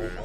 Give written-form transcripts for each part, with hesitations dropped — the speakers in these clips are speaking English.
People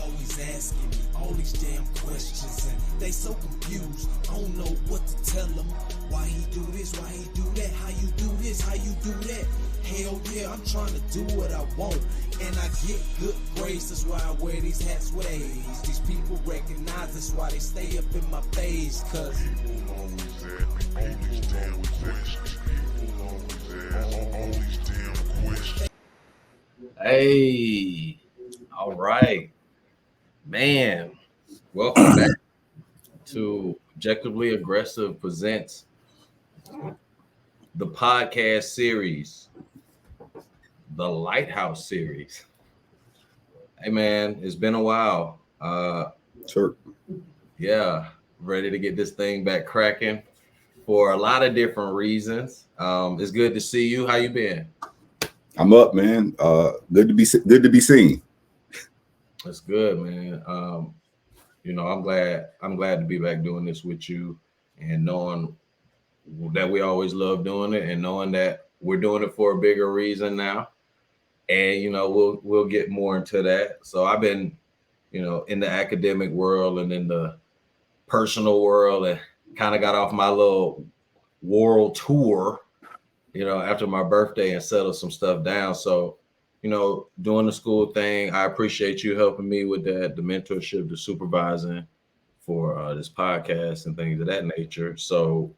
always asking me all these damn questions, and they so confused. I don't know what to tell them. Why he do this? Why he do that? How you do this? How you do that? Hell yeah, I'm trying to do what I want, and I get good grades. That's why I wear these hats with A's. These people recognize that's why they stay up in my face. Cause people always ask me all these damn questions. People always ask all these damn questions. Hey, all right, man. Welcome back to Objectively Aggressive presents the podcast series, the Lighthouse series. Hey, man, it's been a while. Sure. Yeah, ready to get this thing back cracking for a lot of different reasons. It's good to see you. How you been? I'm up, man. Good to be seen. That's good, man. I'm glad to be back doing this with you, and knowing that we always love doing it, and knowing that we're doing it for a bigger reason now. And we'll get more into that. So I've been, in the academic world and in the personal world, and kind of got off my little world tour, after my birthday, and settled some stuff down. So, doing the school thing, I appreciate you helping me with that, the mentorship, the supervising for this podcast and things of that nature. So,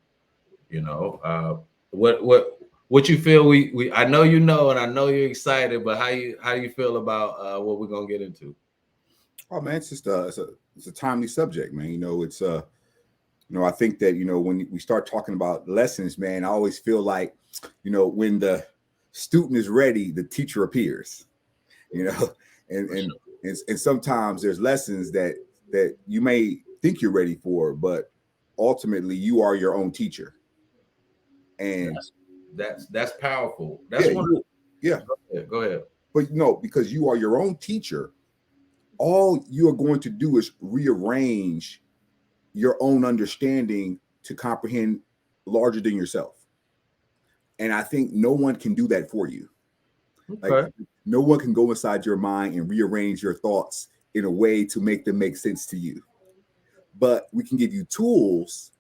what you feel we I know and I know you're excited, but how you feel about what we're gonna get into? Oh man, it's just it's a timely subject, man. It's I think that when we start talking about lessons, man, I always feel like when the student is ready, the teacher appears. And sometimes there's lessons that you may think you're ready for, but ultimately you are your own teacher. And that's powerful. Go ahead. But because you are your own teacher, all you are going to do is rearrange your own understanding to comprehend larger than yourself. And I think no one can do that for you. Okay. Like, no one can go inside your mind and rearrange your thoughts in a way to make them make sense to you. But we can give you tools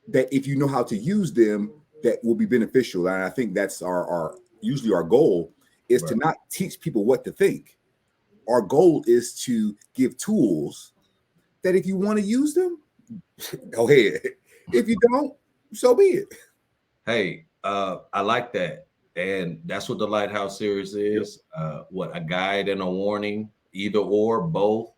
that, if you know how to use them, that will be beneficial. And I think that's usually our goal is to not teach people what to think. Our goal is to give tools that, if you want to use them, go ahead. If you don't, so be it. Hey, I like that. And that's what the Lighthouse series is. A guide and a warning, either or, both.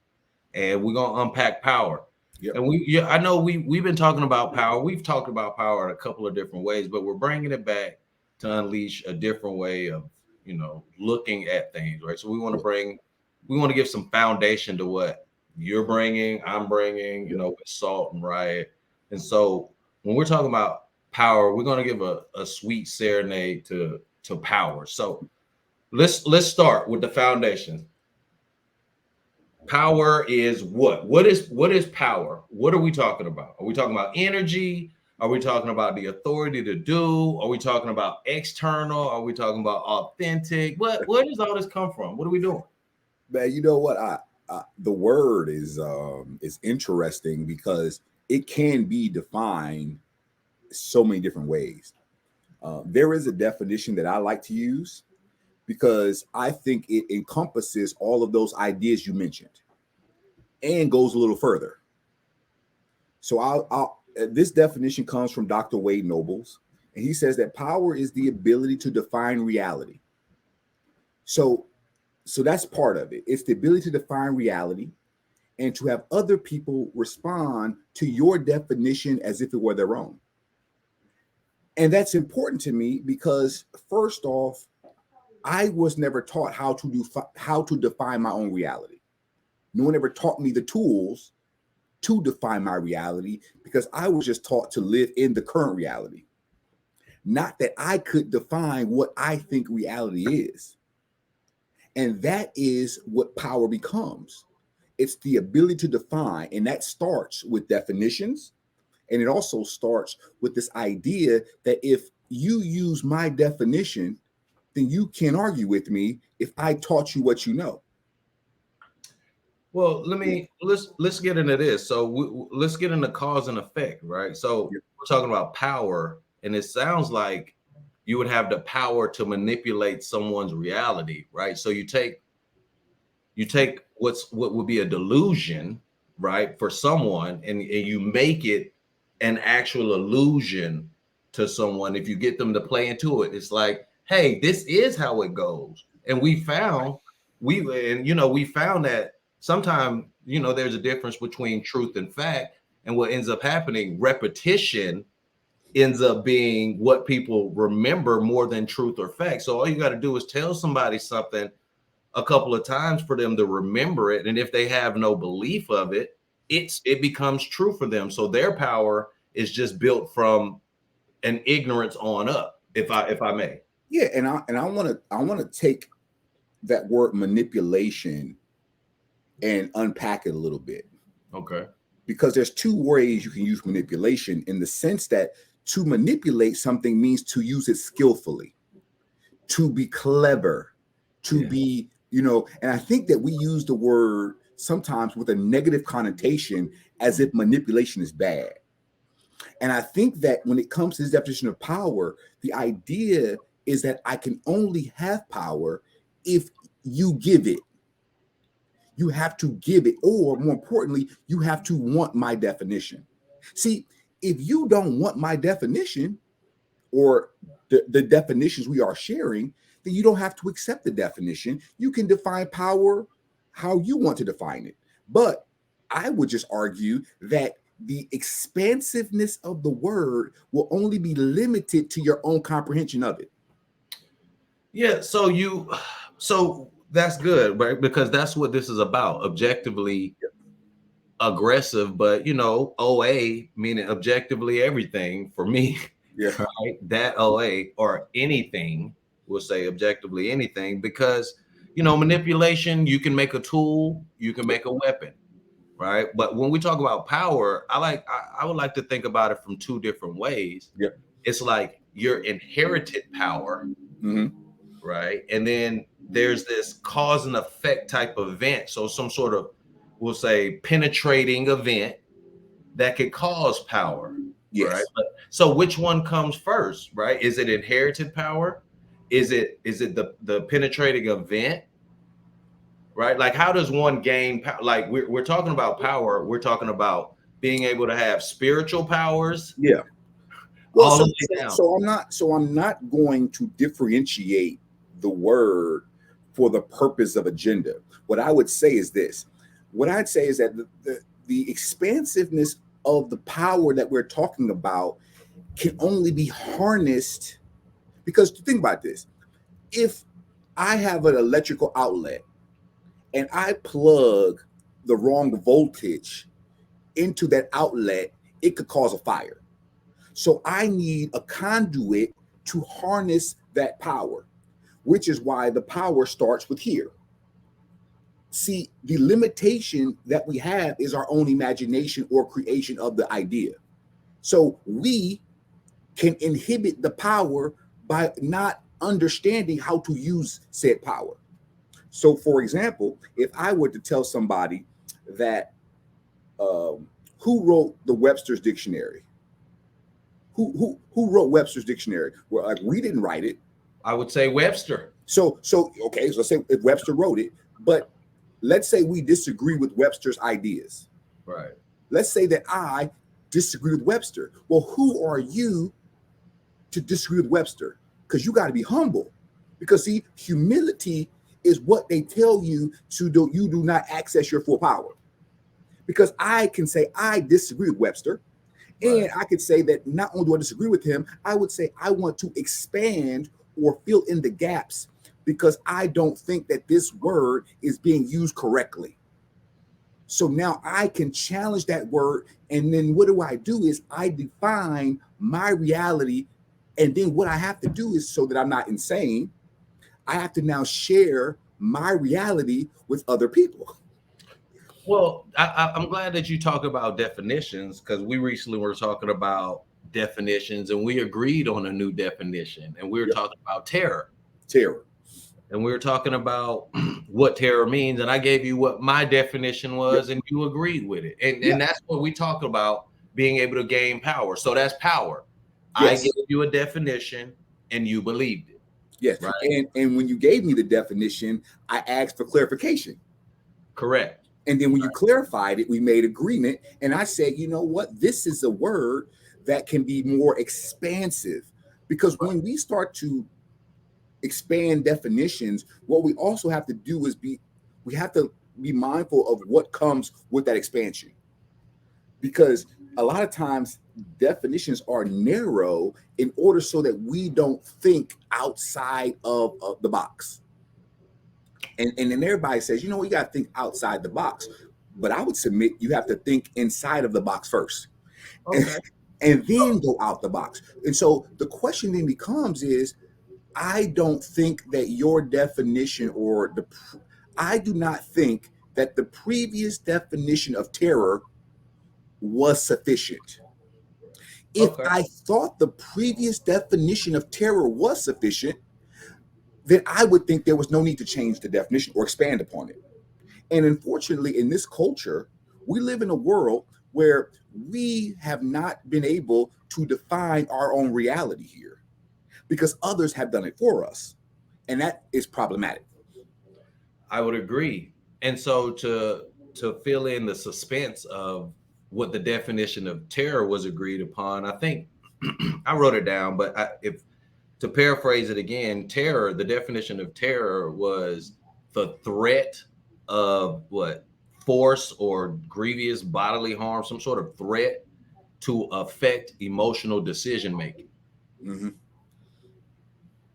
And we're going to unpack power. Yep. And I know we've been talking about power. We've talked about power in a couple of different ways, but we're bringing it back to unleash a different way of, looking at things, right? So we want to give some foundation to what you're bringing, I'm bringing, with Salt and Riot. And so when we're talking about power, we're going to give a sweet serenade to power. So let's start with the foundation. Power is what? What is power? What are we talking about? Are we talking about energy? Are we talking about the authority to do? Are we talking about external? Are we talking about authentic? Where does all this come from? What are we doing? Man, you know what? The word is interesting because it can be defined so many different ways. There is a definition that I like to use because I think it encompasses all of those ideas you mentioned and goes a little further. So this definition comes from Dr. Wade Nobles, and he says that power is the ability to define reality. So that's part of it. It's the ability to define reality and to have other people respond to your definition as if it were their own. And that's important to me because, first off, I was never taught how to define my own reality. No one ever taught me the tools to define my reality because I was just taught to live in the current reality. Not that I could define what I think reality is. And that is what power becomes. It's the ability to define, and that starts with definitions. And it also starts with this idea that if you use my definition, then you can't argue with me if I taught you what you know. Well, let's get into this. So let's get into cause and effect, right? So we're talking about power, and it sounds like you would have the power to manipulate someone's reality, right? So you take what would be a delusion, right, for someone, and you make it an actual illusion to someone. If you get them to play into it, it's like, hey, this is how it goes. And we found that sometimes, there's a difference between truth and fact. And what ends up happening, repetition ends up being what people remember more than truth or fact. So all you got to do is tell somebody something a couple of times for them to remember it. And if they have no belief of it, it becomes true for them. So their power is just built from an ignorance on up, if I may. Yeah, and I want to take that word manipulation and unpack it a little bit. Okay. Because there's two ways you can use manipulation, in the sense that to manipulate something means to use it skillfully, to be clever, to be, and I think that we use the word sometimes with a negative connotation as if manipulation is bad. And I think that when it comes to this definition of power, the idea is that I can only have power if you give it. You have to give it, or more importantly, you have to want my definition. See, if you don't want my definition or the definitions we are sharing, then you don't have to accept the definition. You can define power how you want to define it. But I would just argue that the expansiveness of the word will only be limited to your own comprehension of it. Yeah, so that's good, right? Because that's what this is about, objectively aggressive, but OA, meaning objectively everything for me. Yeah. Right? That OA, or anything, we'll say objectively anything, because manipulation, you can make a tool, you can make a weapon, right? But when we talk about power, I would like to think about it from two different ways. Yeah. It's like your inherited power, right? And then there's this cause and effect type of event. So some sort of, we'll say, penetrating event that could cause power. Yes. Right. So which one comes first, right? Is it inherited power? Is it the penetrating event? Right? Like, how does one gain power? Like, we're talking about power. We're talking about being able to have spiritual powers. Yeah. Well, so I'm not going to differentiate the word for the purpose of agenda. What I would say is this. What I'd say is that the expansiveness of the power that we're talking about can only be harnessed, because think about this. If I have an electrical outlet and I plug the wrong voltage into that outlet, it could cause a fire. So I need a conduit to harness that power, which is why the power starts with here. See, the limitation that we have is our own imagination or creation of the idea. So we can inhibit the power by not understanding how to use said power. So, for example, if I were to tell somebody that who wrote the Webster's Dictionary? Who wrote Webster's Dictionary? Well, like, we didn't write it. I would say Webster. So okay, so let's say if Webster wrote it, but let's say we disagree with Webster's ideas. Right. Let's say that I disagree with Webster. Well, who are you to disagree with Webster? Because you got to be humble. Because see, humility is what they tell you to do. You do not access your full power. Because I can say I disagree with Webster. And I could say that not only do I disagree with him, I would say I want to expand or fill in the gaps because I don't think that this word is being used correctly. So now I can challenge that word. And then what do is I define my reality. And then what I have to do is, so that I'm not insane, I have to now share my reality with other people. Well, I'm glad that you talk about definitions, because we recently were talking about definitions and we agreed on a new definition, and we were talking about terror. And we were talking about what terror means, and I gave you what my definition was, and you agreed with it. And that's what we talk about, being able to gain power. So that's power. I gave you a definition and you believed it. Yes. Right. And when you gave me the definition, I asked for clarification. Correct. And then when you clarified it, we made agreement. And I said, you know what? This is a word that can be more expansive, because when we start to expand definitions, what we also have to do is we have to be mindful of what comes with that expansion. Because a lot of times definitions are narrow in order so that we don't think outside of the box. And then everybody says, you know, you got to think outside the box. But I would submit you have to think inside of the box first. Okay. And then go out the box. And so the question then becomes is, I don't think that your definition I do not think that the previous definition of terror was sufficient. If I thought the previous definition of terror was sufficient, then I would think there was no need to change the definition or expand upon it. And unfortunately, in this culture, we live in a world where we have not been able to define our own reality here, because others have done it for us. And that is problematic. I would agree. And so to fill in the suspense of what the definition of terror was agreed upon, I think I wrote it down, but if to paraphrase it again, terror, the definition of terror was the threat of force or grievous bodily harm, some sort of threat to affect emotional decision making. Mm-hmm.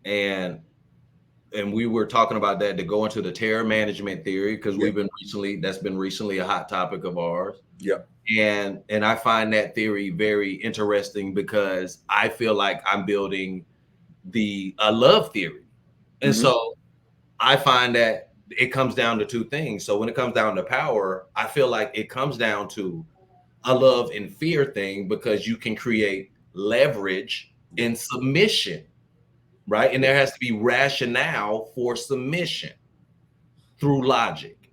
And we were talking about that to go into the terror management theory, because that's been recently a hot topic of ours. Yeah. And I find that theory very interesting, because I feel like I'm building a love theory. And so I find that it comes down to two things. So when it comes down to power, I feel like it comes down to a love and fear thing, because you can create leverage and submission, right? And there has to be rationale for submission through logic.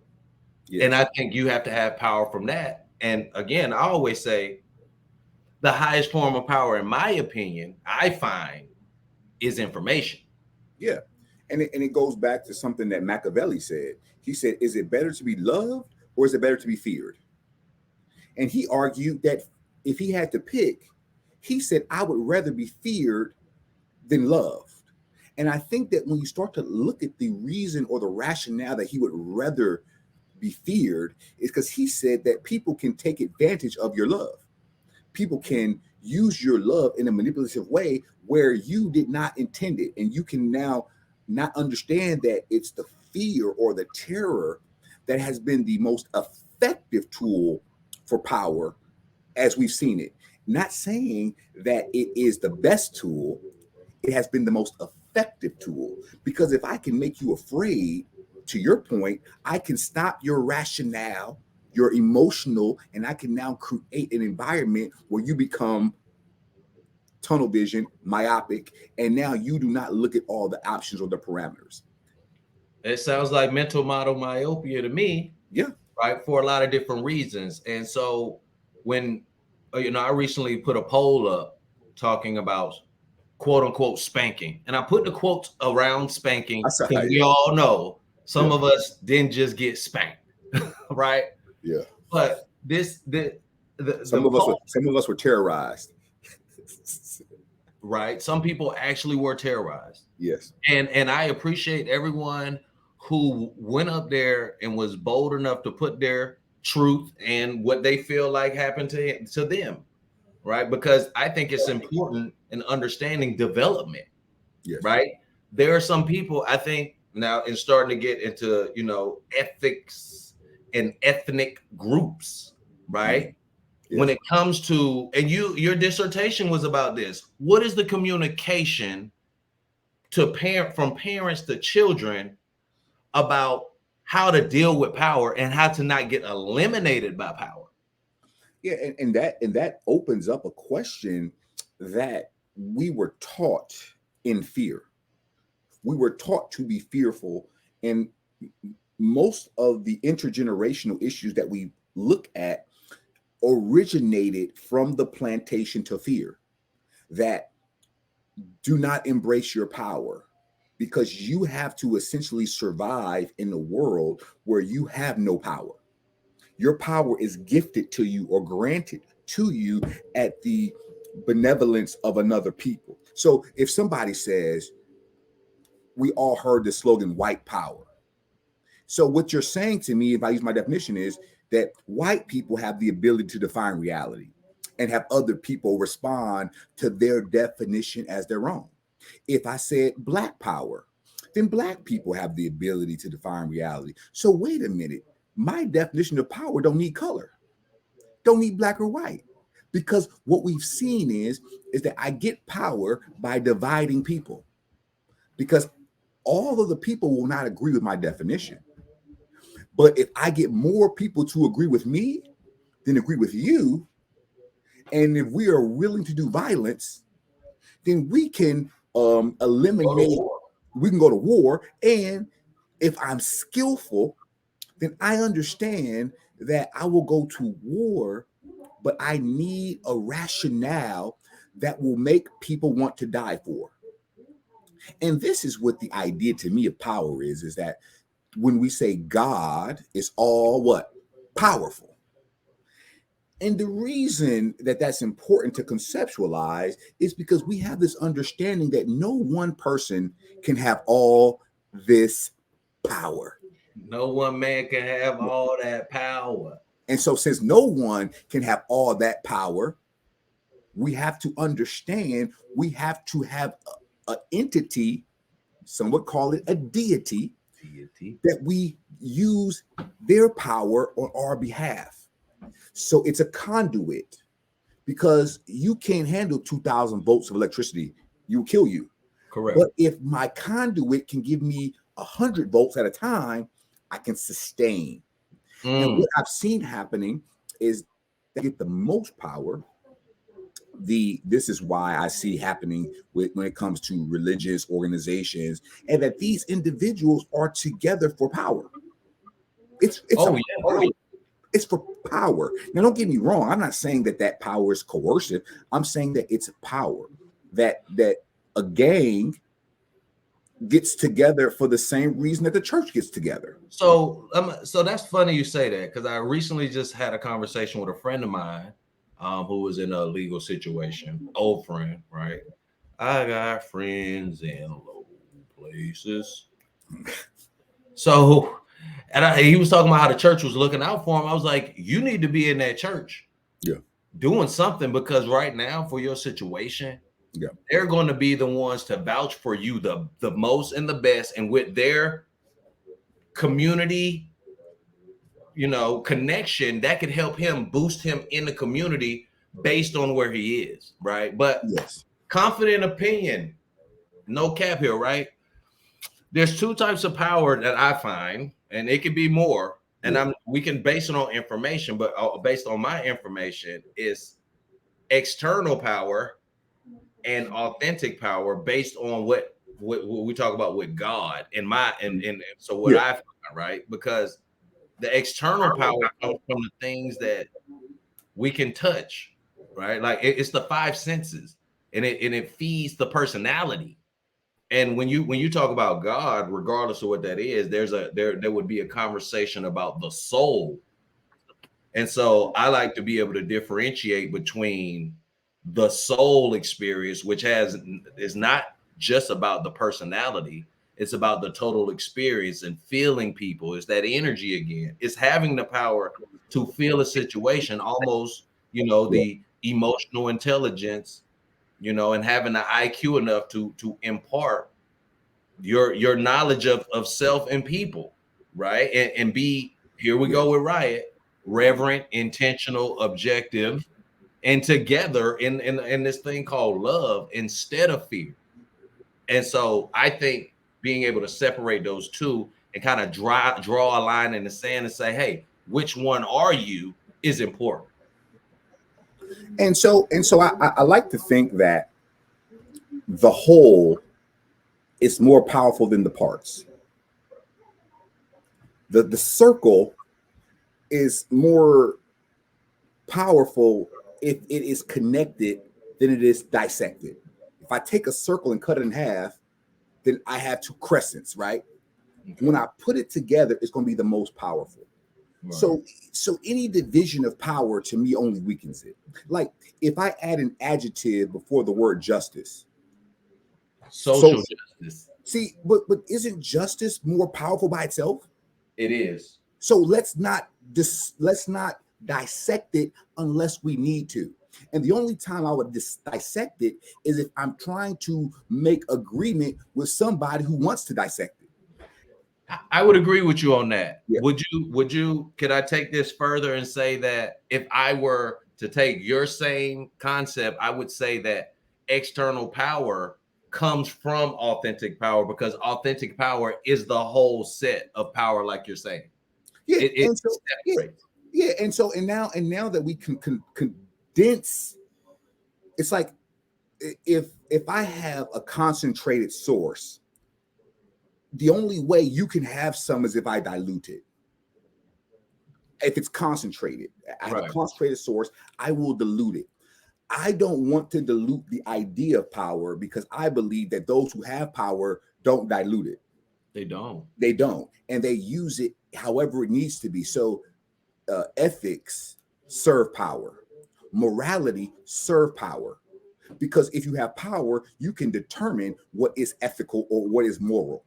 Yes. And I think you have to have power from that. And again, I always say the highest form of power, in my opinion, I find, is information. Yeah. And it goes back to something that Machiavelli said. He said, is it better to be loved or is it better to be feared? And he argued that if he had to pick, he said, I would rather be feared than loved. And I think that when you start to look at the reason or the rationale that he would rather be feared, is because he said that people can take advantage of your love. People can use your love in a manipulative way where you did not intend it. And you can now not understand that it's the fear or the terror that has been the most effective tool for power as we've seen it. Not saying that it is the best tool, it has been the most effective tool. Because if I can make you afraid, to your point, I can stop your rationale, your emotional, and I can now create an environment where you become tunnel vision, myopic, and now you do not look at all the options or the parameters. It sounds like mental model myopia to me. Yeah. Right. For a lot of different reasons. And so when, I recently put a poll up talking about quote unquote spanking, and I put the quotes around spanking because we all know some of us didn't just get spanked. Right. Yeah. But some of us were terrorized. Right. Some people actually were terrorized. Yes. And I appreciate everyone who went up there and was bold enough to put their truth and what they feel like happened to them. Right. Because I think it's important in understanding development. Yes. Right. There are some people, I think, now in starting to get into, ethics and ethnic groups. Right. Yes. When it comes to, and your dissertation was about this, what is the communication from parents to children about how to deal with power and how to not get eliminated by power. Yeah, and that opens up a question that we were taught in fear. We were taught to be fearful, and most of the intergenerational issues that we look at originated from the plantation to fear, that do not embrace your power because you have to essentially survive in a world where you have no power. Your power is gifted to you or granted to you at the benevolence of another people. So if somebody says, we all heard the slogan white power. So what you're saying to me, if I use my definition, is that white people have the ability to define reality and have other people respond to their definition as their own. If I said black power, then black people have the ability to define reality. So wait a minute, my definition of power don't need color, don't need black or white, because what we've seen is that I get power by dividing people, because all of the people will not agree with my definition. But if I get more people to agree with me than agree with you, and if we are willing to do violence, then we can eliminate, we can go to war. And if I'm skillful, then I understand that I will go to war, but I need a rationale that will make people want to die for. And this is what the idea to me of power is that when we say God is all what? Powerful. And the reason that that's important to conceptualize is because we have this understanding that no one person can have all this power. No one man can have all that power. And so since no one can have all that power, we have to understand we have to have an entity, some would call it a deity, that we use their power on our behalf. So it's a conduit, because you can't handle 2,000 volts of electricity. You'll kill you. Correct. But if my conduit can give me 100 volts at a time, I can sustain. And what I've seen happening is they get the most power. This is why I see happening when it comes to religious organizations, and that these individuals are together for power. It's for power. Now, don't get me wrong. I'm not saying that power is coercive. I'm saying that it's power, that a gang gets together for the same reason that the church gets together. So that's funny you say that, because I recently just had a conversation with a friend of mine who was in a legal situation, old friend, right? I got friends in low places. So, he was talking about how the church was looking out for him. I was like, you need to be in that church, doing something, because right now for your situation, they're going to be the ones to vouch for you the most and the best, and with their community, connection, that could help him boost him in the community based on where he is, right? But confident opinion, no cap here, right? There's two types of power that I find, and it could be more, and we can base it on information, but based on my information is external power and authentic power based on what we talk about with God and so what I find, right? Because the external power comes from the things that we can touch, right? Like it's the five senses, and it feeds the personality. And when you talk about God, regardless of what that is, there would be a conversation about the soul. And so I like to be able to differentiate between the soul experience, which is not just about the personality. It's about the total experience and feeling people. It's that energy again. It's having the power to feel a situation, almost, the emotional intelligence, and having the IQ enough to impart your knowledge of self and people, right? And be, here we go with Riot, reverent, intentional, objective, and together in this thing called love instead of fear. And so I think being able to separate those two and kind of draw a line in the sand and say, hey, which one are you is important. And so I like to think that the whole is more powerful than the parts. The circle is more powerful if it is connected than it is dissected. If I take a circle and cut it in half, then I have two crescents, right? Okay. When I put it together, it's going to be the most powerful. Right. So any division of power to me only weakens it. Like if I add an adjective before the word justice, social justice. See, but isn't justice more powerful by itself? It is. So let's not dissect it unless we need to. And the only time I would dissect it is if I'm trying to make agreement with somebody who wants to dissect it. I would agree with you on that. Yeah. Could I take this further and say that if I were to take your same concept, I would say that external power comes from authentic power, because authentic power is the whole set of power, like you're saying. Yeah. And now that we can condense, it's like if I have a concentrated source, the only way you can have some is if I dilute it. If it's concentrated, I have a concentrated source, I will dilute it. I don't want to dilute the idea of power because I believe that those who have power don't dilute it. They don't. And they use it however it needs to be. So ethics serve power. Morality serve power. Because if you have power, you can determine what is ethical or what is moral.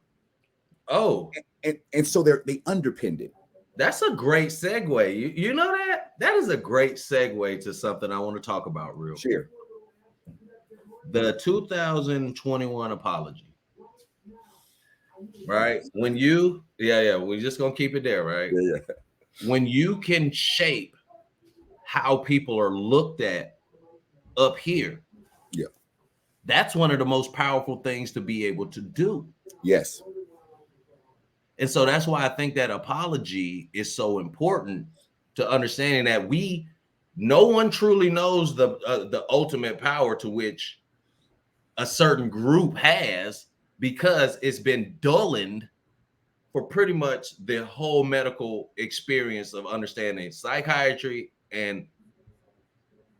Oh. And so they underpinned it. That's a great segue. You know that? That is a great segue to something I want to talk about real quick. The 2021 apology. Right? When you, we're just going to keep it there, right? Yeah. When you can shape how people are looked at up here. Yeah. That's one of the most powerful things to be able to do. Yes. And so that's why I think that apology is so important, to understanding that no one truly knows the ultimate power to which a certain group has, because it's been dulled for pretty much the whole medical experience of understanding psychiatry and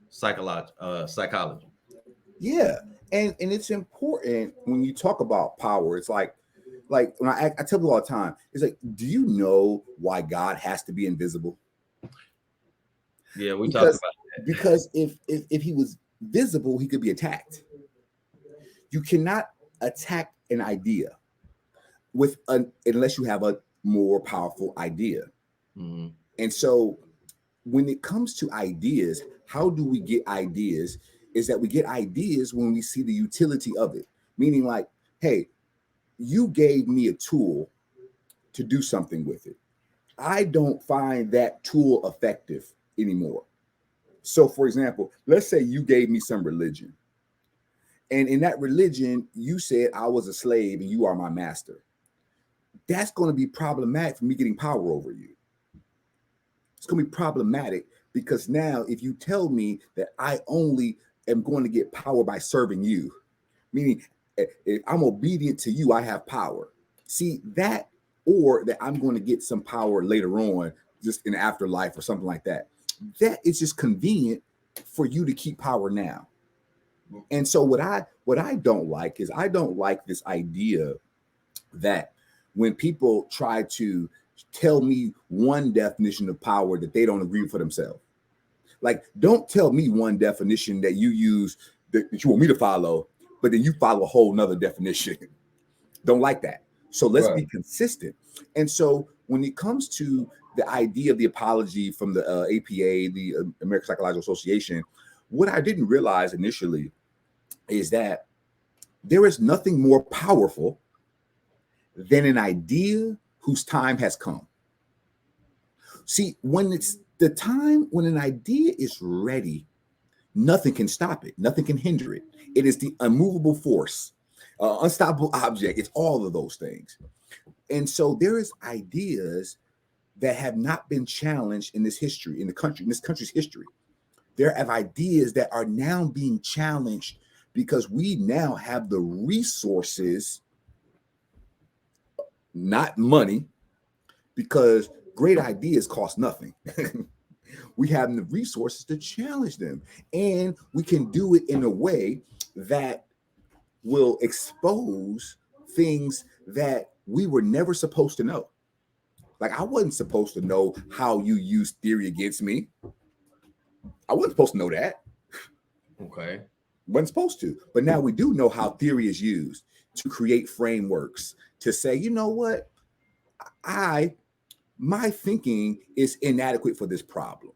psychology. Yeah. And it's important when you talk about power. It's like when I tell people all the time, it's like, do you know why God has to be invisible? Yeah, we talked about that. Because if he was visible, he could be attacked. You cannot attack an idea unless you have a more powerful idea. Mm-hmm. And so when it comes to ideas, how do we get ideas? Is that we get ideas when we see the utility of it. Meaning like, hey, you gave me a tool to do something with it. I don't find that tool effective anymore. So for example, let's say you gave me some religion. And in that religion, you said I was a slave and you are my master. That's going to be problematic for me getting power over you. It's going to be problematic because now if you tell me that I only am going to get power by serving you, meaning if I'm obedient to you, I have power. See that, or that I'm going to get some power later on, just in afterlife or something like that. That is just convenient for you to keep power now. And so what I don't like is I don't like this idea that when people try to tell me one definition of power that they don't agree with for themselves. Like, don't tell me one definition that you use that you want me to follow, but then you follow a whole nother definition. Don't like that. So let's be consistent. And so when it comes to the idea of the apology from the APA, the American Psychological Association, what I didn't realize initially is that there is nothing more powerful than an idea whose time has come. See, when it's the time when an idea is ready, nothing can stop it. Nothing can hinder it. It is the unmovable force, unstoppable object. It's all of those things. And so there is ideas that have not been challenged in this history, in this country's history. There are ideas that are now being challenged because we now have the resources, not money, because great ideas cost nothing. We have the resources to challenge them, and we can do it in a way that will expose things that we were never supposed to know. Like, I wasn't supposed to know how you use theory against me. I wasn't supposed to know that. Okay. Wasn't supposed to. But now we do know how theory is used to create frameworks, to say, you know what? My thinking is inadequate for this problem.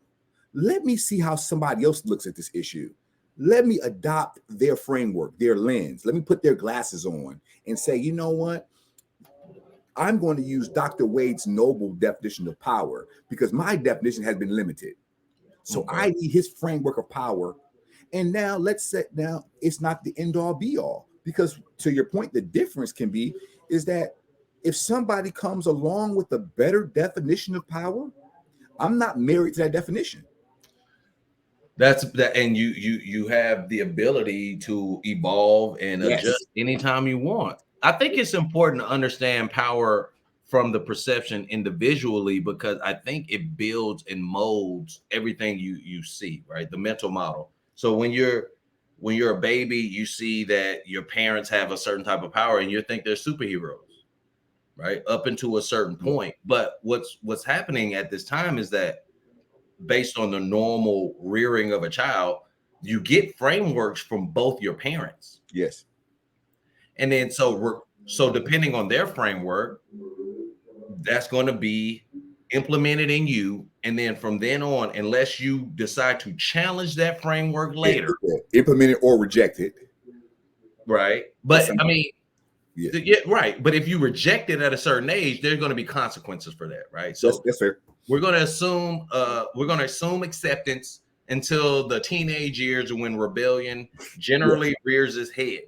Let me see how somebody else looks at this issue. Let me adopt their framework, their lens. Let me put their glasses on and say, you know what? I'm going to use Dr. Wade's noble definition of power because my definition has been limited. So I need his framework of power. And now let's say, now it's not the end all be all, because to your point, the difference can be is that if somebody comes along with a better definition of power, I'm not married to that definition. That's that, and you have the ability to evolve and adjust anytime you want. I think it's important to understand power from the perception individually, because I think it builds and molds everything you see, right? The mental model. So when you're a baby, you see that your parents have a certain type of power and you think they're superheroes, right? Up until a certain point. But what's happening at this time is that based on the normal rearing of a child, you get frameworks from both your parents. Yes. And then so depending on their framework, that's going to be implemented in you. And then from then on, unless you decide to challenge that framework later, implement it or reject it. Right. But I mean, yeah, right. But if you reject it at a certain age, there's going to be consequences for that. Right. So that's fair. We're going to assume acceptance until the teenage years when rebellion generally rears its head.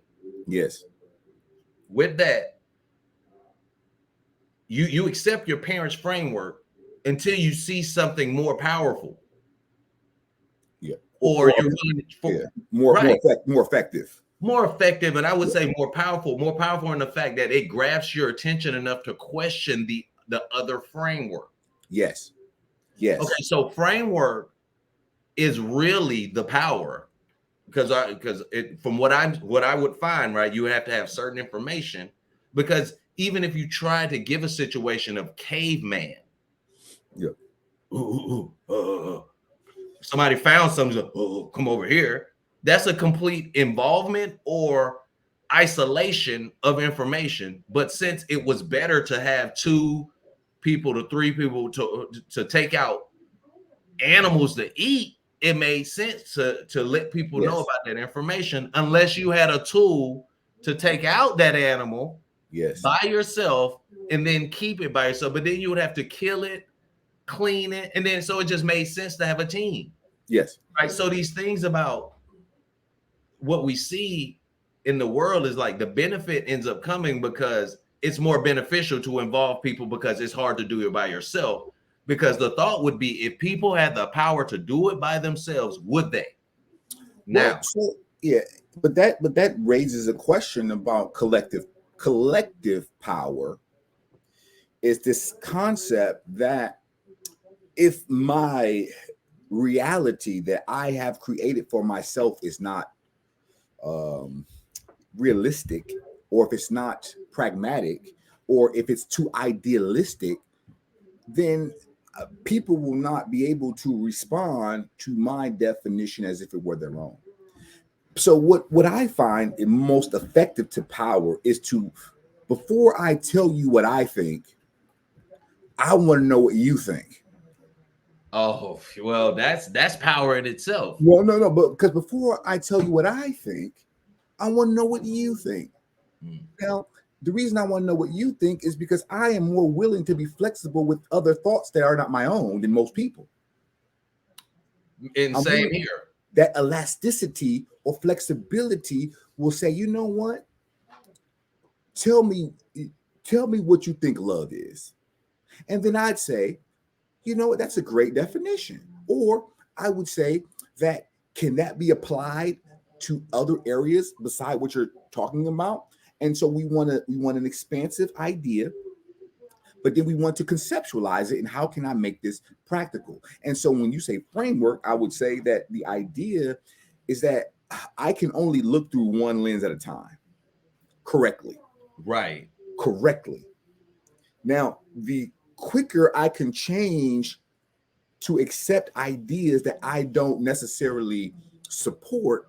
Yes. With that, you accept your parents' framework until you see something more powerful. Yeah. Or you're willing more effective. More effective, and I would say more powerful in the fact that it grabs your attention enough to question the other framework. Yes. Yes. Okay, so framework is really the power, because from what I would find, right, you have to have certain information, because even if you try to give a situation of caveman, somebody found something, come over here. That's a complete involvement or isolation of information. But since it was better to have 2 people to 3 people to take out animals to eat, it made sense to let people know about that information, unless you had a tool to take out that animal by yourself and then keep it by yourself. But then you would have to kill it, clean it, and then so it just made sense to have a team. Yes. Right. So these things about what we see in the world is like the benefit ends up coming because it's more beneficial to involve people, because it's hard to do it by yourself. Because the thought would be, if people had the power to do it by themselves, would they? Now, but that raises a question about collective power. Is this concept that if my reality that I have created for myself is not realistic, or if it's not pragmatic, or if it's too idealistic, then people will not be able to respond to my definition as if it were their own. So what I find most effective to power is to, before I tell you what I think, I want to know what you think. Oh, well, that's power in itself. Well, no, but because before I tell you what I think, I want to know what you think. Now, the reason I want to know what you think is because I am more willing to be flexible with other thoughts that are not my own than most people. And same here. That elasticity or flexibility will say, you know what? Tell me tell me what you think love is. And then I'd say, you know what, that's a great definition. Or I would say that, can that be applied to other areas beside what you're talking about? And so we want an expansive idea, but then we want to conceptualize it. And how can I make this practical? And so when you say framework, I would say that the idea is that I can only look through one lens at a time correctly. Right. Correctly. Now, the quicker I can change to accept ideas that I don't necessarily support,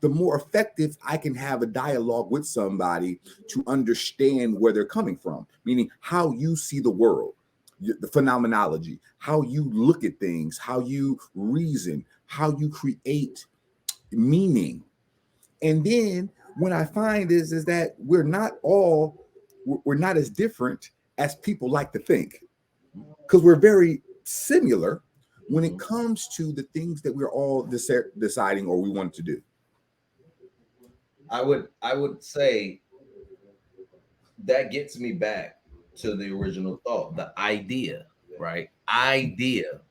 the more effective I can have a dialogue with somebody to understand where they're coming from, meaning how you see the world, the phenomenology, how you look at things, how you reason, how you create meaning. And then what I find is that we're not as different as people like to think, because we're very similar when it comes to the things that we're all deciding or we want to do. I would say that gets me back to the original thought, the idea, right? Idea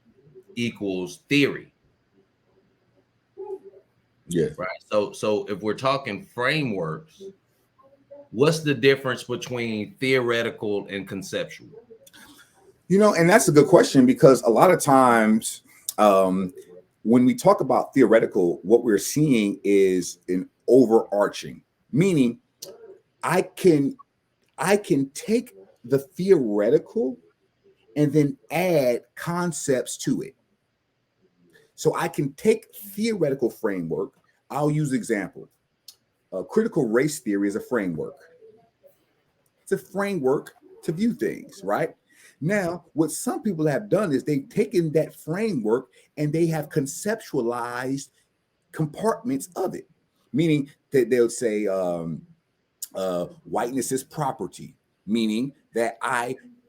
equals theory. Yeah. Right. So if we're talking frameworks, what's the difference between theoretical and conceptual? You know, and that's a good question, because a lot of times when we talk about theoretical, what we're seeing is an overarching, meaning I can take the theoretical and then add concepts to it. So I can take theoretical framework. I'll use example. Critical race theory is a framework. It's a framework to view things, right? Now, what some people have done is they've taken that framework and they have conceptualized compartments of it, meaning that they'll say whiteness is property, meaning that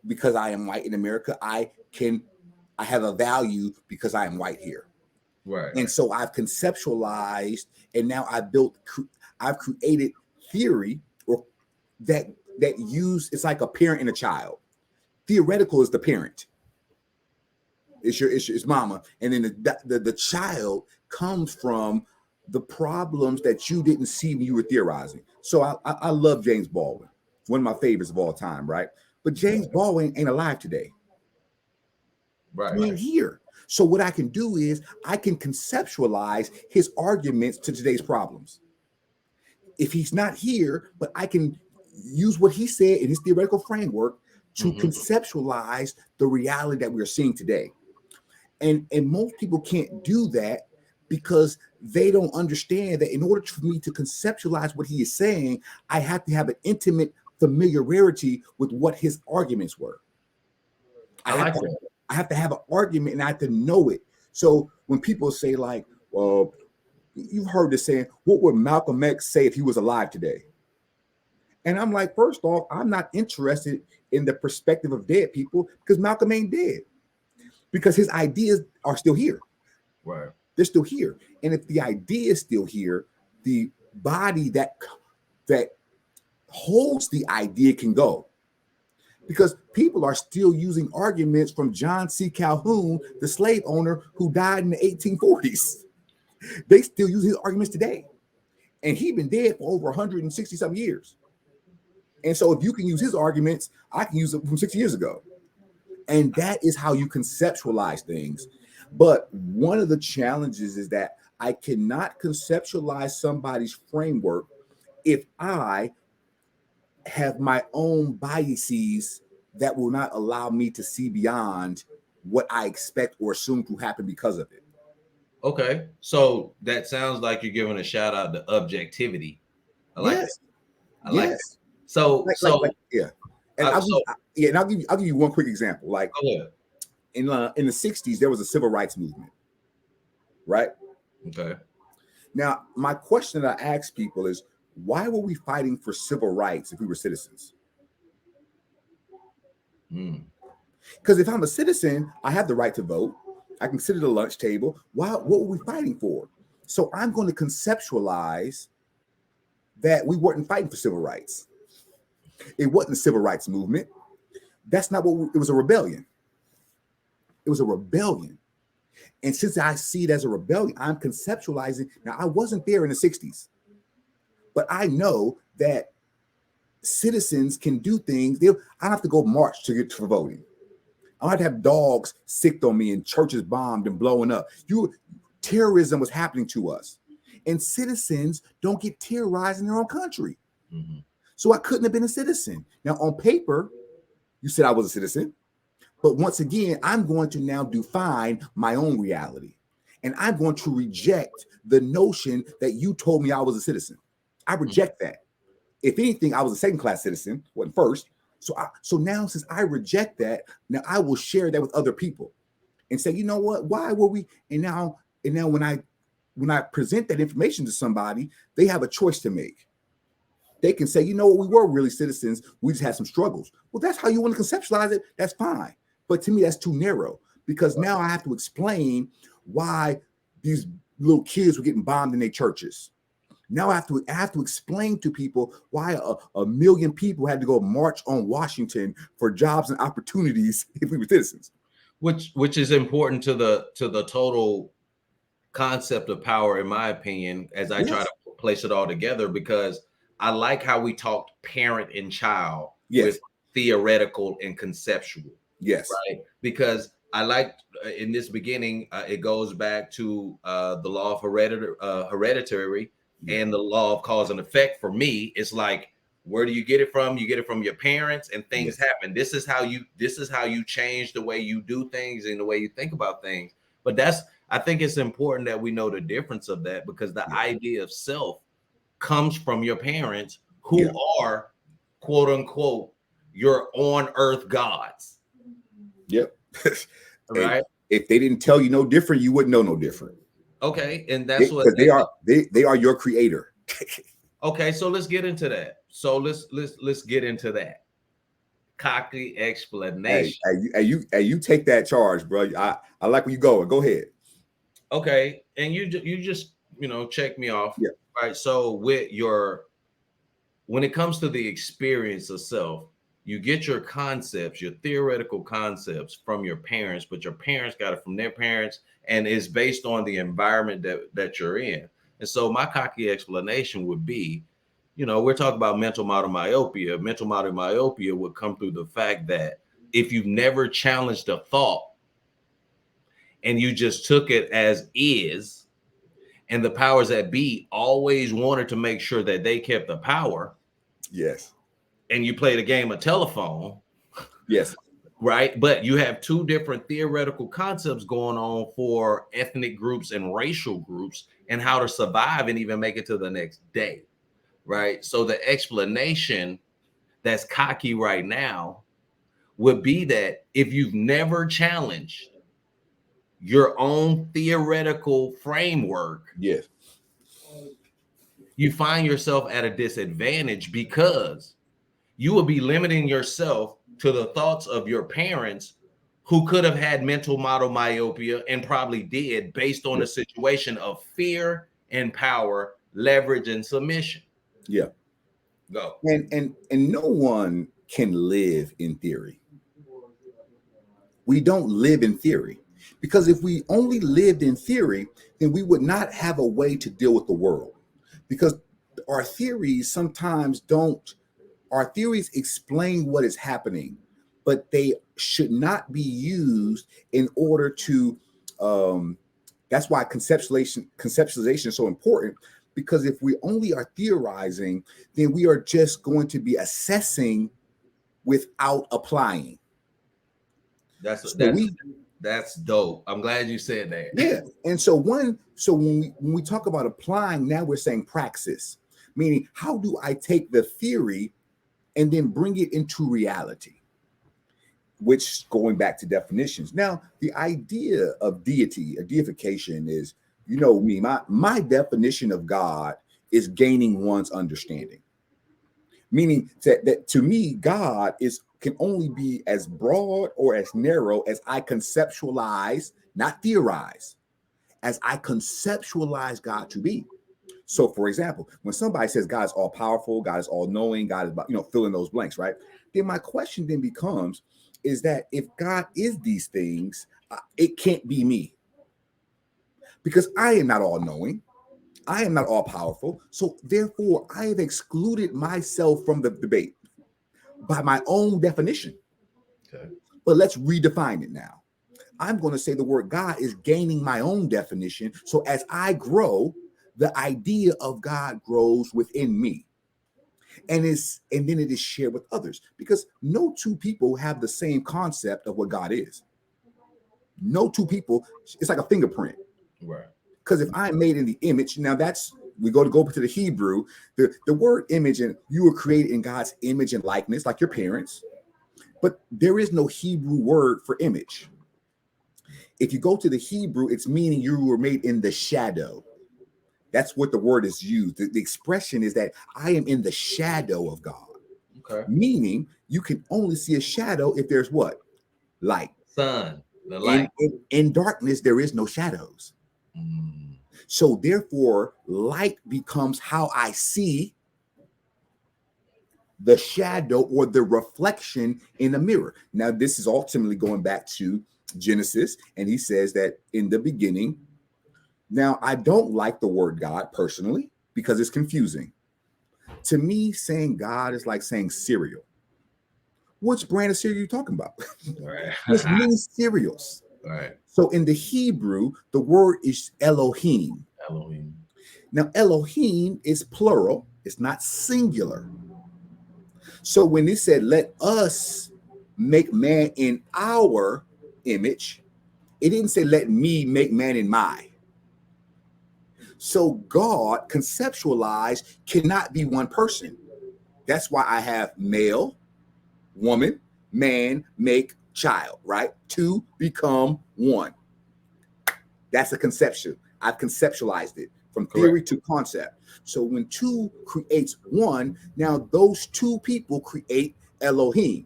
because I am white in America, I have a value because I am white here. Right. And so I've conceptualized, and now I've created theory or that it's like a parent and a child. Theoretical is the parent. It's mama. And then the child comes from the problems that you didn't see when you were theorizing. So I love James Baldwin. It's one of my favorites of all time, right? But James Baldwin ain't alive today. Right. He ain't here. So what I can do is I can conceptualize his arguments to today's problems. If he's not here, but I can use what he said in his theoretical framework to conceptualize the reality that we're seeing today. And most people can't do that because they don't understand that in order for me to conceptualize what he is saying, I have to have an intimate familiarity with what his arguments were. I have to have an argument and I have to know it. So when people say like, well, you've heard this saying, what would Malcolm X say if he was alive today? And I'm like, first off, I'm not interested in the perspective of dead people because Malcolm ain't dead, because his ideas are still here. Right. They're still here. And if the idea is still here, the body that holds the idea can go. Because people are still using arguments from John C. Calhoun, the slave owner who died in the 1840s. They still use his arguments today. And he's been dead for over 160 some years. And so if you can use his arguments, I can use them from 60 years ago. And that is how you conceptualize things. But one of the challenges is that I cannot conceptualize somebody's framework if I have my own biases that will not allow me to see beyond what I expect or assume to happen because of it. Okay. So that sounds like you're giving a shout out to objectivity. I like yes. it. I like it. So yeah. And I'll give you one quick example. Like in the 60s, there was a civil rights movement, right? Okay. Now, my question that I ask people is, why were we fighting for civil rights if we were citizens? Because if I'm a citizen, I have the right to vote. I can sit at a lunch table. What were we fighting for? So I'm going to conceptualize that we weren't fighting for civil rights. It wasn't the civil rights movement. That's not what it was. A rebellion. It was a rebellion. And since I see it as a rebellion, I'm conceptualizing. Now, I wasn't there in the 60s, but I know that citizens can do things. I don't have to go march to get for voting. I don't have to have dogs sicked on me and churches bombed and blowing up. Terrorism was happening to us. And citizens don't get terrorized in their own country. Mm-hmm. So I couldn't have been a citizen. Now, on paper, you said I was a citizen. But once again, I'm going to now define my own reality. And I'm going to reject the notion that you told me I was a citizen. I reject that. If anything, I was a second-class citizen, wasn't first. So now, since I reject that, now I will share that with other people and say, you know what? Why were we? And now when I present that information to somebody, they have a choice to make. They can say, you know what? We were really citizens. We just had some struggles. Well, that's how you want to conceptualize it. That's fine. But to me, that's too narrow, because now I have to explain why these little kids were getting bombed in their churches. Now I have to explain to people why a million people had to go march on Washington for jobs and opportunities if we were citizens. Which is important to the total concept of power, in my opinion, as I try to place it all together, because I like how we talked parent and child with theoretical and conceptual. Yes. Right. Because I like in this beginning, it goes back to the law of hereditary and the law of cause and effect. For me, it's like, where do you get it from? You get it from your parents, and things happen. This is how you change the way you do things and the way you think about things. But I think it's important that we know the difference of that, because the idea of self comes from your parents, who are, quote unquote, your on earth gods. Yep. Right. If they didn't tell you no different, you wouldn't know no different. Okay. And that's they are your creator. Okay. So let's get into that. So let's get into that. Cocky explanation. Hey, you take that charge, bro. I like where you going. Go ahead. Okay. And you just, check me off. Yeah. Right. So when it comes to the experience of self, you get your concepts, your theoretical concepts from your parents, but your parents got it from their parents, and it's based on the environment that you're in. And so my cocky explanation would be, we're talking about mental model myopia. Mental model myopia would come through the fact that if you've never challenged a thought and you just took it as is, and the powers that be always wanted to make sure that they kept the power. Yes. And you played a game of telephone. Yes. Right. But you have two different theoretical concepts going on for ethnic groups and racial groups, and how to survive and even make it to the next day. Right. So the explanation that's cocky right now would be that if you've never challenged your own theoretical framework, yes, you find yourself at a disadvantage, because you will be limiting yourself to the thoughts of your parents, who could have had mental model myopia and probably did, based on a situation of fear and power, leverage and submission. Yeah. Go. And no one can live in theory. We don't live in theory, because if we only lived in theory, then we would not have a way to deal with the world, because our theories sometimes don't. Our theories explain what is happening, but they should not be used in order to. That's why conceptualization is so important, because if we only are theorizing, then we are just going to be assessing without applying. That's dope. I'm glad you said that. Yeah, and so when we talk about applying, now we're saying praxis, meaning how do I take the theory and then bring it into reality, which, going back to definitions. Now, the idea of deity, a deification, is, me, my definition of God is gaining one's understanding. Meaning that to me, God can only be as broad or as narrow as I conceptualize, not theorize, as I conceptualize God to be. So, for example, when somebody says God is all powerful, God is all knowing, God is about, fill in those blanks, right? Then my question then becomes, is that if God is these things, it can't be me, because I am not all knowing. I am not all powerful. So therefore, I have excluded myself from the debate by my own definition. Okay. But let's redefine it now. I'm going to say the word God is gaining my own definition. So as I grow, the idea of God grows within me. And then it is shared with others, because no two people have the same concept of what God is. No two people, it's like a fingerprint. Right. Because if I'm made in the image, now we go to the Hebrew, the word image, and you were created in God's image and likeness, like your parents. But there is no Hebrew word for image. If you go to the Hebrew, it's meaning you were made in the shadow. That's what the word is used. The expression is that I am in the shadow of God. Okay. Meaning you can only see a shadow if there's what? Light. Sun, the light. In darkness, there is no shadows. Mm. So therefore, light becomes how I see the shadow or the reflection in a mirror. Now, this is ultimately going back to Genesis, and he says that in the beginning. Now, I don't like the word God personally because it's confusing. To me, saying God is like saying cereal. Which brand of cereal are you talking about? Right. There's many cereals. Right. So in the Hebrew, the word is Elohim. Elohim. Now, Elohim is plural. It's not singular. So when it said, let us make man in our image, it didn't say, let me make man in my. So God conceptualized cannot be one person. That's why I have male, woman, man, make, child, right? Two become one. That's a conception. I've conceptualized it from theory to concept. So when two creates one, now those two people create Elohim.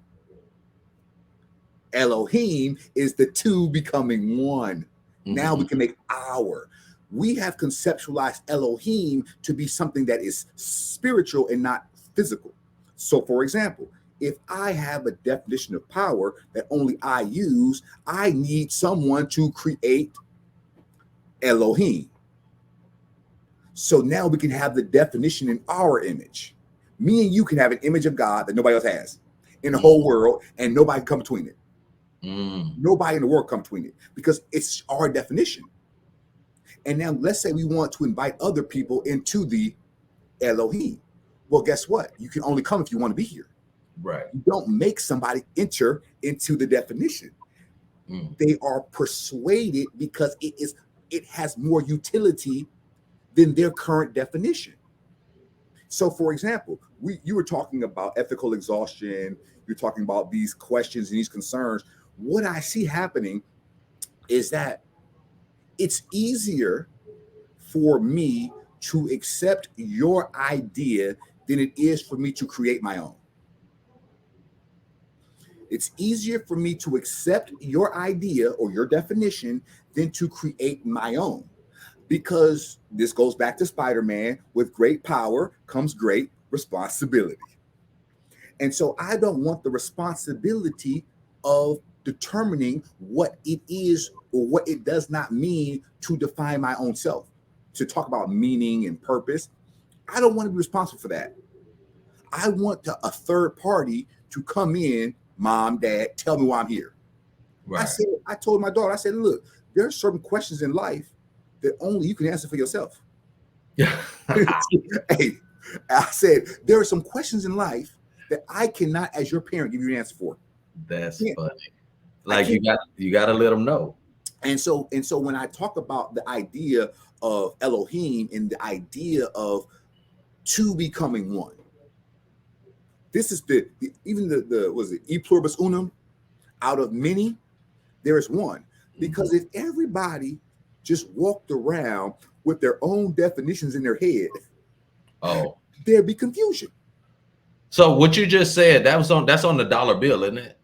Elohim is the two becoming one. Mm-hmm. Now we can make our. We have conceptualized Elohim to be something that is spiritual and not physical. So, for example, if I have a definition of power that only I use, I need someone to create Elohim. So now we can have the definition in our image. Me and you can have an image of God that nobody else has in the whole world, and nobody can come between it. Nobody in the world come between it because it's our definition. And now let's say we want to invite other people into the Elohim. Well, guess what? You can only come if you want to be here. Right. You don't make somebody enter into the definition. They are persuaded because it has more utility than their current definition. So, for example, you were talking about ethical exhaustion. You're talking about these questions and these concerns. What I see happening is that it's easier for me to accept your idea than it is for me to create my own. It's easier for me to accept your idea or your definition than to create my own. Because this goes back to Spider-Man, with great power comes great responsibility. And so I don't want the responsibility of determining what it is or what it does not mean to define my own self, to talk about meaning and purpose. I don't want to be responsible for that. I want a third party to come in, mom, dad, tell me why I'm here. Right. I told my daughter, I said, look, there are certain questions in life that only you can answer for yourself. Yeah. Hey, I said, there are some questions in life that I cannot, as your parent, give you an answer for. That's funny. Like you got to let them know. And so when I talk about the idea of Elohim and the idea of two becoming one, this is even the was it e pluribus unum, out of many there is one. Because if everybody just walked around with their own definitions in their head, there'd be confusion. So what you just said, that's on the dollar bill, isn't it?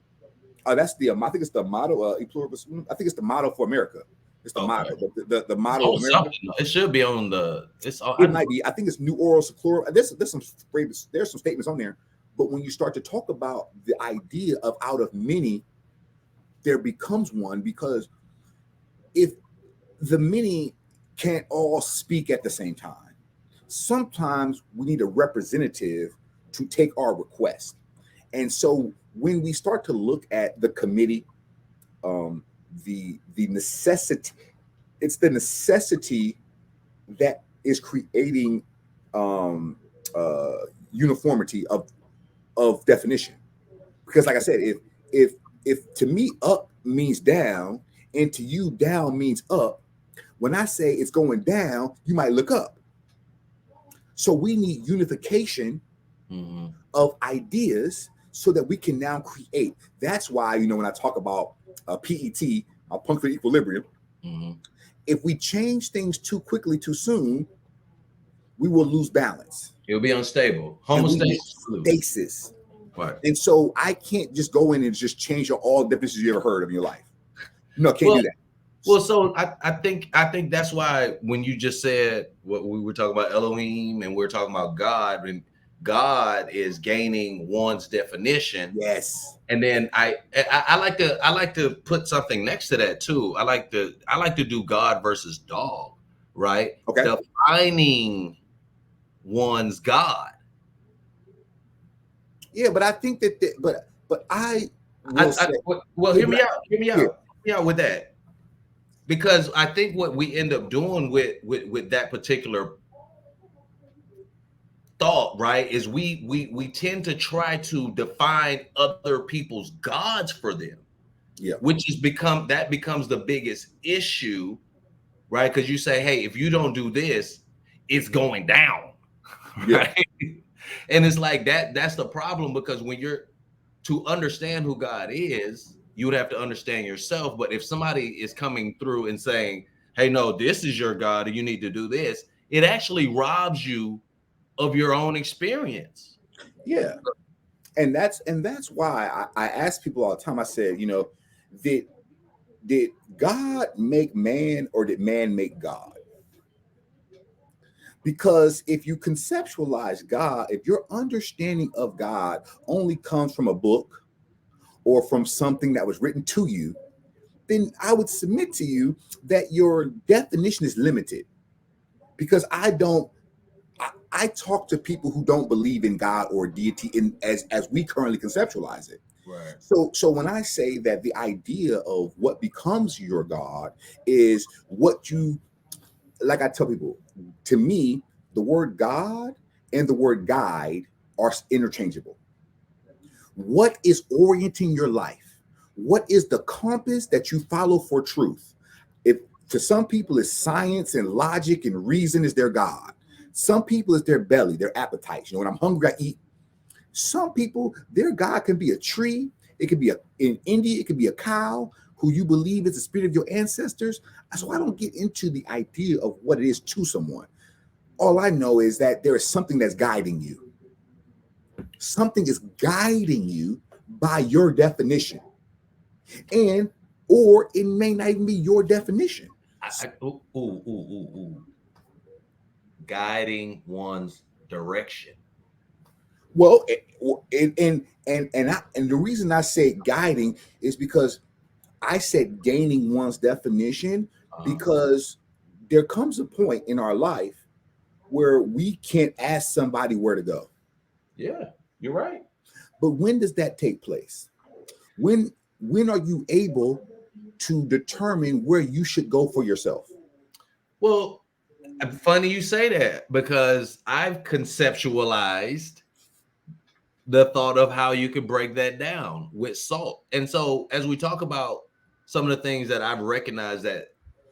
That's I think it's the motto. E pluribus unum. I think it's the motto for America. It's the motto. The motto. It should be on the. It might be. I think it's New Oral Seclura. There's some statements on there. But when you start to talk about the idea of out of many, there becomes one, because if the many can't all speak at the same time, sometimes we need a representative to take our request. And so when we start to look at the committee, the necessity, it's the necessity that is creating uniformity of definition. Because like I said, if to me up means down and to you down means up, when I say it's going down, you might look up. So we need unification of ideas so that we can now create. That's why, when I talk about PET, punctual equilibrium, if we change things too quickly, too soon, we will lose balance. It'll be unstable. Homeostasis. Right. And so I can't just go in and just change all definitions you ever heard of in your life. No, can't do that. Well, so I think that's why when you just said what we were talking about Elohim and we're talking about God, and God is gaining one's definition. Yes. And then I like to put something next to that too. I like to do God versus dog, right? Okay. Defining one's God. Yeah, but I think that hear me out with that, because I think what we end up doing with that particular thought, right, is we tend to try to define other people's gods for them, which becomes the biggest issue, right? Because you say, hey, if you don't do this, it's going down. Right. And it's like that's the problem, because when you're to understand who God is, you would have to understand yourself. But if somebody is coming through and saying, hey, no, this is your God and you need to do this, it actually robs you of your own experience. Yeah. And that's why I ask people all the time, I said, did God make man or did man make God? Because if you conceptualize God, if your understanding of God only comes from a book or from something that was written to you, then I would submit to you that your definition is limited. Because I talk to people who don't believe in God or deity as we currently conceptualize it. Right. So when I say that the idea of what becomes your God is what you, like I tell people, to me, the word God and the word guide are interchangeable. What is orienting your life? What is the compass that you follow for truth? If to some people it's science and logic and reason is their God. Some people it's their belly, their appetites. When I'm hungry, I eat. Some people, their God can be a tree. It could be in India, it could be a cow who you believe is the spirit of your ancestors. So I don't get into the idea of what it is to someone. All I know is that there is something that's guiding you. Something is guiding you by your definition. Or it may not even be your definition. Guiding one's direction. Well, and the reason I say guiding is because I said gaining one's definition, because there comes a point in our life where we can't ask somebody where to go. Yeah, you're right. But when does that take place? When are you able to determine where you should go for yourself? Well, funny you say that, because I've conceptualized the thought of how you could break that down with salt. And so as we talk about some of the things that I've recognized, that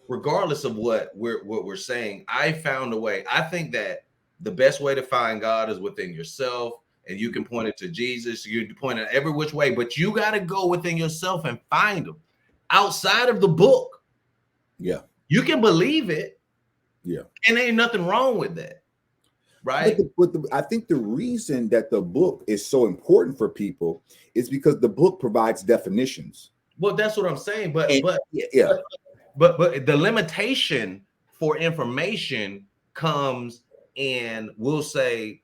regardless of what we're saying, I found a way. I think that the best way to find God is within yourself, and you can point it to Jesus. You can point it every which way, but you got to go within yourself and find him outside of the book. Yeah. You can believe it. Yeah. And ain't nothing wrong with that. Right. But I think the reason that the book is so important for people is because the book provides definitions. Well, that's what I'm saying. But but the limitation for information comes, and we'll say,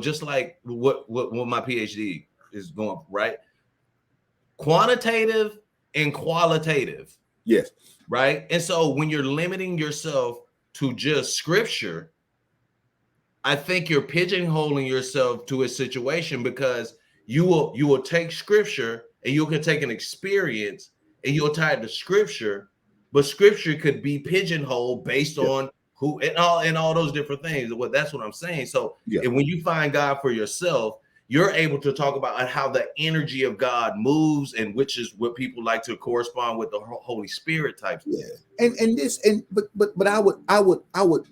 just like what my PhD is going, right? Quantitative and qualitative. Yes. Right. And so when you're limiting yourself to just scripture, I think you're pigeonholing yourself to a situation, because you will take scripture and you can take an experience and you'll tie it to scripture, but scripture could be pigeonholed based on who and all those different things. Well, that's what I'm saying. So and when you find God for yourself, you're able to talk about how the energy of God moves, and which is what people like to correspond with the Holy Spirit type. Yeah. But I would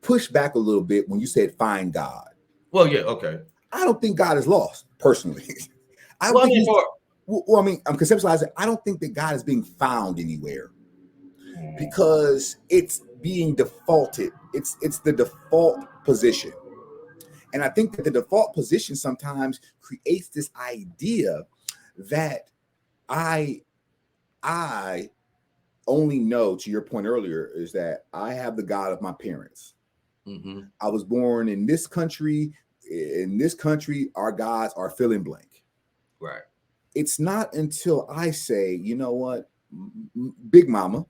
push back a little bit when you said find God. Well, yeah, okay. I don't think God is lost, personally. I mean, I'm conceptualizing. I don't think that God is being found anywhere, because it's being defaulted. It's the default position. And I think that the default position sometimes creates this idea that I only know, to your point earlier, is that I have the God of my parents. Mm-hmm. I was born in this country. In this country, our gods are fill in blank. Right. It's not until I say, you know what, Big Mama,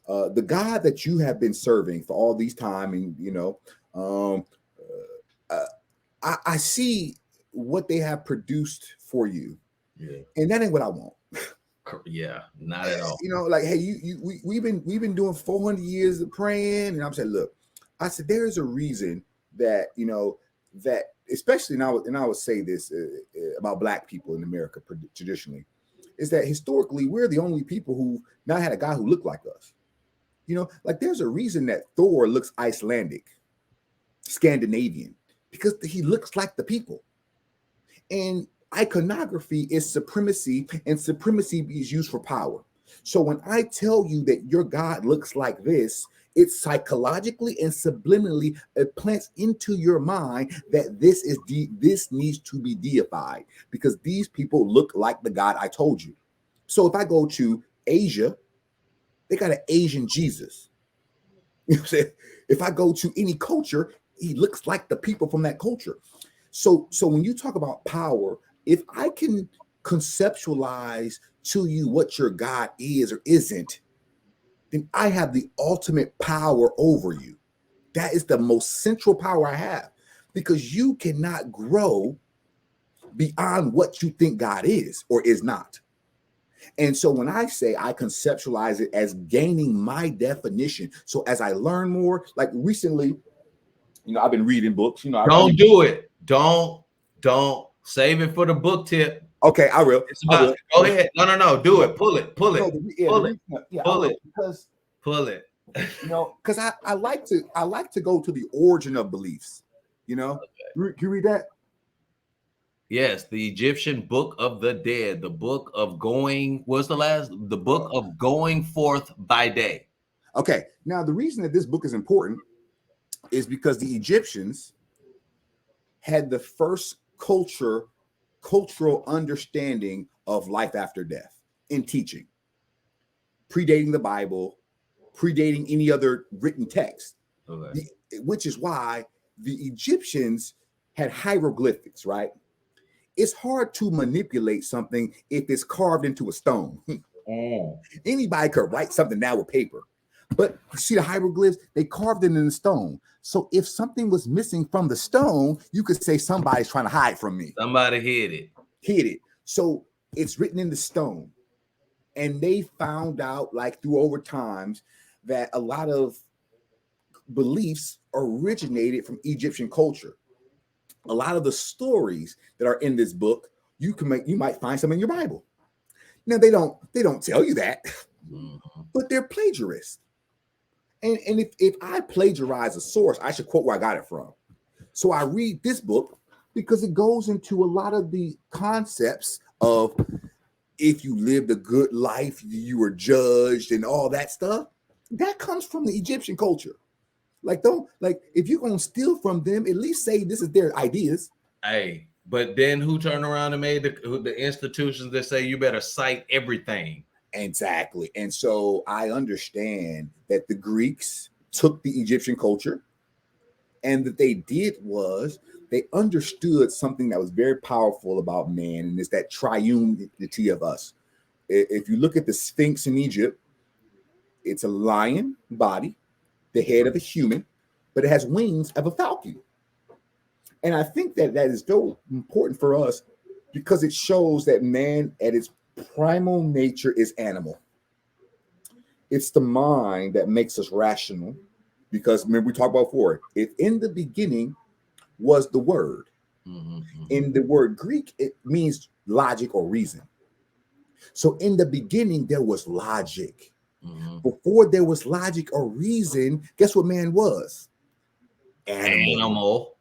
the God that you have been serving for all these time, and I see what they have produced for you, and that ain't what I want. Yeah, not at all. Like, hey, we've been doing 400 years of praying, and I'm saying, look, I said there is a reason that that, especially now, and I would say this about Black people in America traditionally, is that historically we're the only people who not had a guy who looked like us. Like there's a reason that Thor looks Icelandic, Scandinavian, because he looks like the people. And iconography is supremacy, and supremacy is used for power. So when I tell you that your God looks like this, it's psychologically and subliminally, it plants into your mind that this needs to be deified, because these people look like the God I told you. So if I go to Asia, they got an Asian Jesus. You know what I'm saying? If I go to any culture, he looks like the people from that culture. So when you talk about power, if I can conceptualize to you what your God is or isn't, then I have the ultimate power over you. That is the most central power I have, because you cannot grow beyond what you think God is or is not. And so when I say I conceptualize it as gaining my definition, so as I learn more, like recently, I've been reading books. Don't do it. Don't save it for the book tip. Okay, I will. Go ahead. No. Do it. Pull it. Pull it. Pull it. Because I like to go to the origin of beliefs. Okay. Can you read that? Yes, the Egyptian Book of the Dead, the book of going. What's the book of going forth by day. Okay. Now the reason that this book is important is because the Egyptians had the first cultural understanding of life after death in teaching, predating the Bible, predating any other written text, which is why the Egyptians had hieroglyphics, right? It's hard to manipulate something if it's carved into a stone. Anybody could write something down with paper, but you see the hieroglyphs, they carved it in the stone. So if something was missing from the stone, you could say somebody's trying to hide from me. Somebody hid it. So it's written in the stone. And they found out, like through over times, that a lot of beliefs originated from Egyptian culture. A lot of the stories that are in this book, you might find some in your Bible. Now they don't tell you that, but they're plagiarists. And if I plagiarize a source, I should quote where I got it from. So I read this book because it goes into a lot of the concepts of if you lived a good life, you were judged and all that stuff. That comes from the Egyptian culture. If you're gonna steal from them, at least say this is their ideas. But then who turned around and made the institutions that say you better cite everything? Exactly. And so I understand that the Greeks took the Egyptian culture, and that they did was they understood something that was very powerful about man, and it's that triunity of us. If you look at the Sphinx in Egypt, it's a lion body, the head of a human, but it has wings of a falcon. And I think that that is so important for us because it shows that man at its primal nature is animal. It's the mind that makes us rational. Because remember, we talked about before, if in the beginning was the word, in the word Greek, it means logic or reason. So in the beginning, there was logic. Before there was logic or reason, guess what man was? Animal.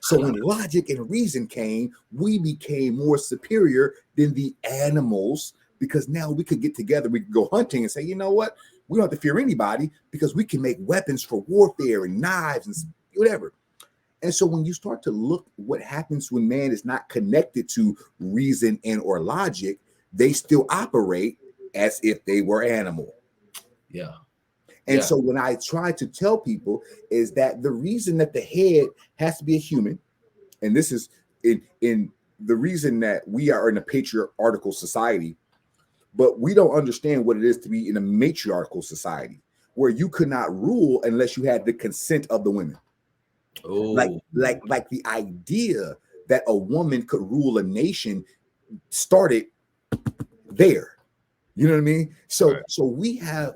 So when logic and reason came, we became more superior than the animals because now we could get together, we could go hunting and say, you know what? We don't have to fear anybody because we can make weapons for warfare and knives and whatever. And so when you start to look what happens when man is not connected to reason and or logic, they still operate as if they were animal. Yeah. And so when I try to tell people is that the reason that the head has to be a human, and this is in the reason that we are in a patriarchal society, but we don't understand what it is to be in a matriarchal society where you could not rule unless you had the consent of the women. Like the idea that a woman could rule a nation started there. You know what I mean? So we have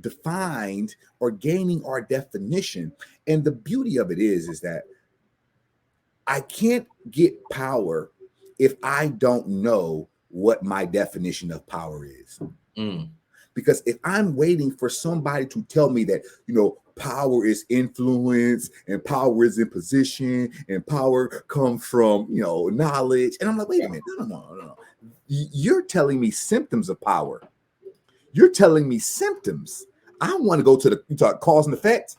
defined or gaining our definition. And the beauty of it is that I can't get power if I don't know what my definition of power is. Because if I'm waiting for somebody to tell me that, you know, power is influence and power is in position and power comes from, you know, knowledge. And I'm like, wait a minute, no. You're telling me symptoms of power. You're telling me symptoms. I want to go to the cause and effect.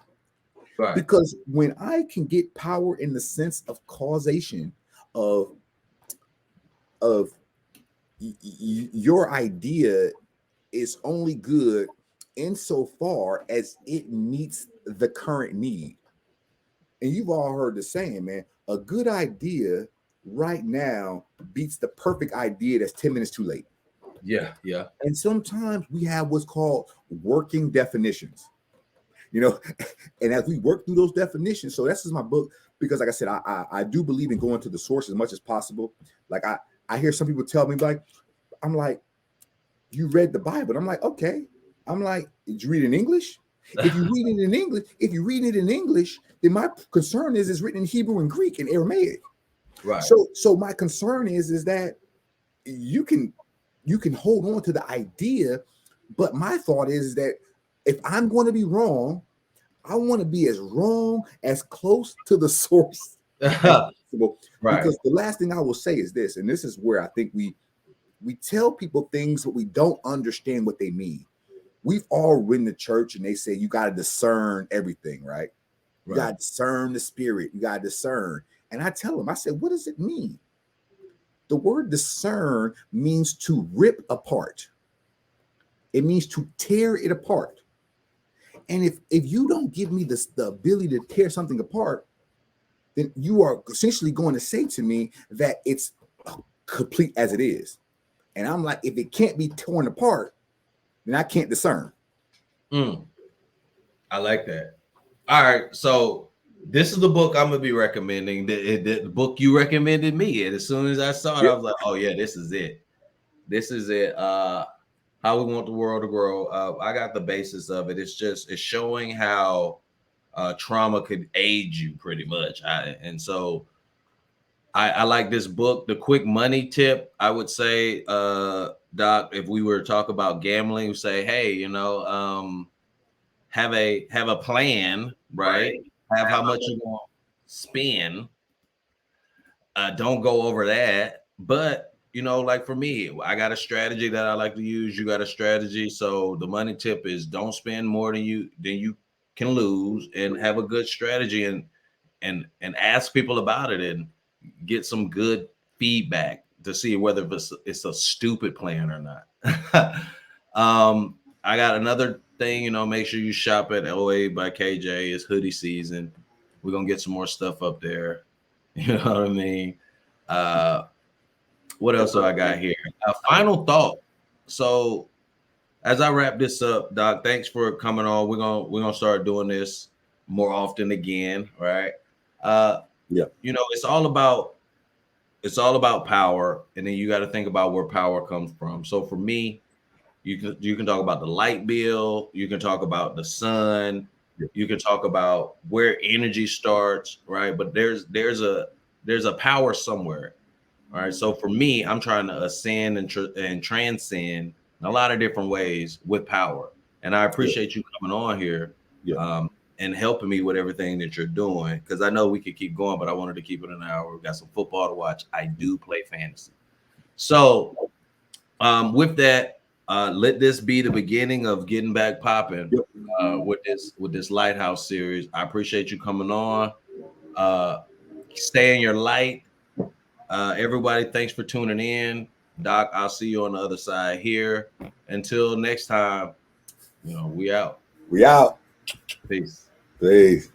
Right. Because when I can get power in the sense of causation of your idea is only good insofar as it meets the current need. And you've all heard the saying, man, a good idea right now beats the perfect idea that's 10 minutes too late. Yeah. And sometimes we have what's called working definitions, you know, and as we work through those definitions, so this is my book, because like I said, I do believe in going to the source as much as possible. Like I hear some people tell me, like, I'm like, you read the Bible? And I'm like, okay. I'm like, did you read it in English? If you read it in English, then my concern is it's written in Hebrew and Greek and Aramaic. Right. So my concern is that you can hold on to the idea, but my thought is that if I'm going to be wrong, I want to be as wrong as close to the source as possible. Right. Because the last thing I will say is this, and this is where I think we tell people things, but we don't understand what they mean. We've all been to church and they say you got to discern everything, right? You got to discern the spirit. You got to discern. And I tell them, I said, what does it mean? The word discern means to rip apart. It means to tear it apart. And if you don't give me the ability to tear something apart, then you are essentially going to say to me that it's complete as it is. And I'm like, if it can't be torn apart, then I can't discern. I like that. All right. So this is the book I'm going to be recommending. The book you recommended me. And as soon as I saw it, I was like, oh, yeah, this is it. This is it. How We Want the World to Grow. I got the basis of it. It's showing how trauma could aid you pretty much. I like this book. The quick money tip, I would say, Doc, if we were to talk about gambling, we say, hey, you know, have a plan, right? Have how much you want to spend. Don't go over that. But, you know, like for me, I got a strategy that I like to use. You got a strategy. So the money tip is don't spend more than you can lose, and have a good strategy and ask people about it and get some good feedback to see whether it's a stupid plan or not. I got another thing, make sure you shop at OA by KJ. It's hoodie season. We're gonna get some more stuff up there. You know what I mean? What else do I got here? Final thought. So as I wrap this up, Doc, thanks for coming on. We're gonna start doing this more often again, right? Yeah. It's all about power, and then you got to think about where power comes from. So for me, you can talk about the light bill, you can talk about the sun, you can talk about where energy starts, right? But there's a power somewhere. All right. So for me, I'm trying to ascend and transcend in a lot of different ways with power. And I appreciate you coming on here and helping me with everything that you're doing. Because I know we could keep going, but I wanted to keep it an hour. We've got some football to watch. I do play fantasy. So with that, let this be the beginning of getting back popping with this Lighthouse series. I appreciate you coming on. Stay in your light. Everybody, thanks for tuning in. Doc, I'll see you on the other side here. Until next time, we out. We out. Peace. Peace.